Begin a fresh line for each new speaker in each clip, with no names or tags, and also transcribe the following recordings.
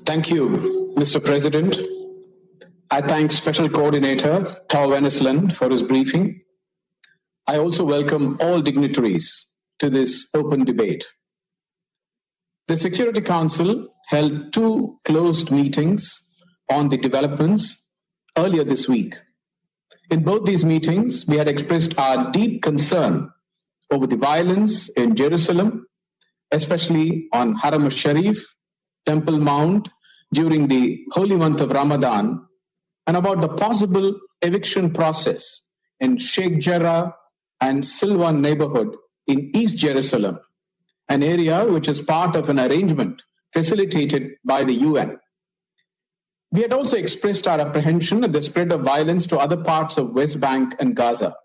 Thank you, Mr. President. I thank Special Coordinator Tor Wennesland for his briefing. I also welcome all dignitaries to this open debate. The Security Council held two closed meetings on the developments earlier this week. In both these meetings, we had expressed our deep concern over the violence in Jerusalem, especially on Haram al-Sharif, Temple Mount, during the holy month of Ramadan, and about the possible eviction process in Sheikh Jarrah and Silwan neighborhood in East Jerusalem, an area which is part of an arrangement facilitated by the UN. We had also expressed our apprehension at the spread of violence to other parts of West Bank and Gaza.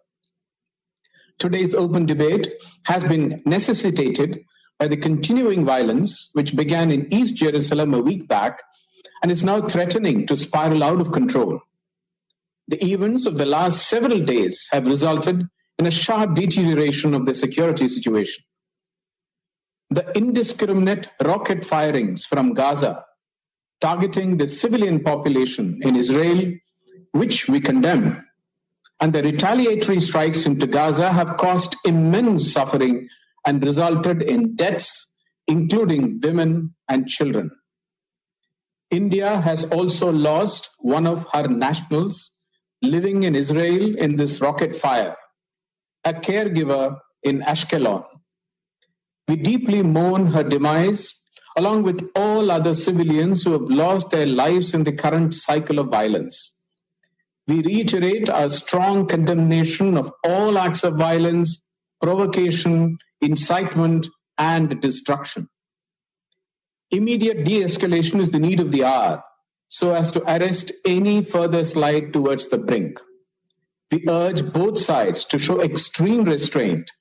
Today's open debate has been necessitated by the continuing violence which began in East Jerusalem a week back and is now threatening to spiral out of control. The events of the last several days have resulted in a sharp deterioration of the security situation. The indiscriminate rocket firings from Gaza targeting the civilian population in Israel, which we condemn, and the retaliatory strikes into Gaza have caused immense suffering and resulted in deaths, including women and children. India has also lost one of her nationals living in Israel in this rocket fire, a caregiver in Ashkelon. We deeply mourn her demise, along with all other civilians who have lost their lives in the current cycle of violence. We reiterate our strong condemnation of all acts of violence, provocation, incitement, and destruction. Immediate de-escalation is the need of the hour, so as to arrest any further slide towards the brink. We urge both sides to show extreme restraint,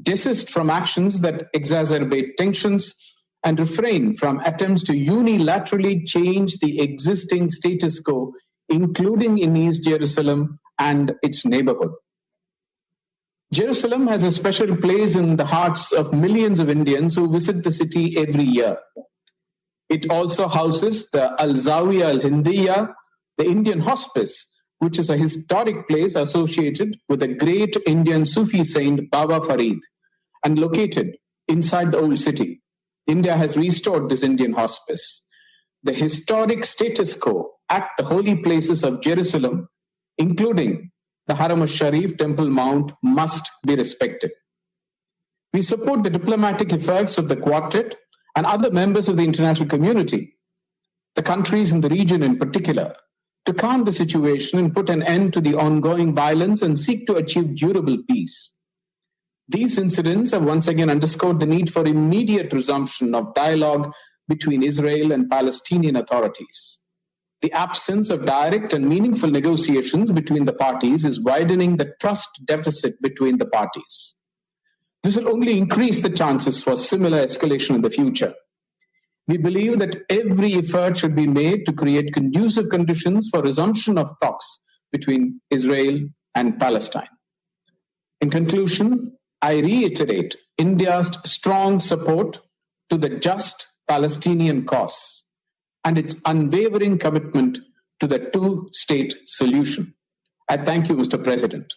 desist from actions that exacerbate tensions, and refrain from attempts to unilaterally change the existing status quo, including in East Jerusalem and its neighborhood. Jerusalem has a special place in the hearts of millions of Indians who visit the city every year. It also houses the Al-Zawiya Al-Hindiya, the Indian hospice, which is a historic place associated with the great Indian Sufi saint Baba Farid and located inside the old city. India has restored this Indian hospice. The historic status quo at the holy places of Jerusalem, including the Haram al-Sharif Temple Mount, must be respected. We support the diplomatic efforts of the Quartet and other members of the international community, the countries in the region in particular, to calm the situation and put an end to the ongoing violence and seek to achieve durable peace. These incidents have once again underscored the need for immediate resumption of dialogue between Israel and Palestinian authorities. The absence of direct and meaningful negotiations between the parties is widening the trust deficit between the parties. This will only increase the chances for similar escalation in the future. We believe that every effort should be made to create conducive conditions for resumption of talks between Israel and Palestine. In conclusion, I reiterate India's strong support to the just Palestinian cause and its unwavering commitment to the two-state solution. I thank you, Mr. President.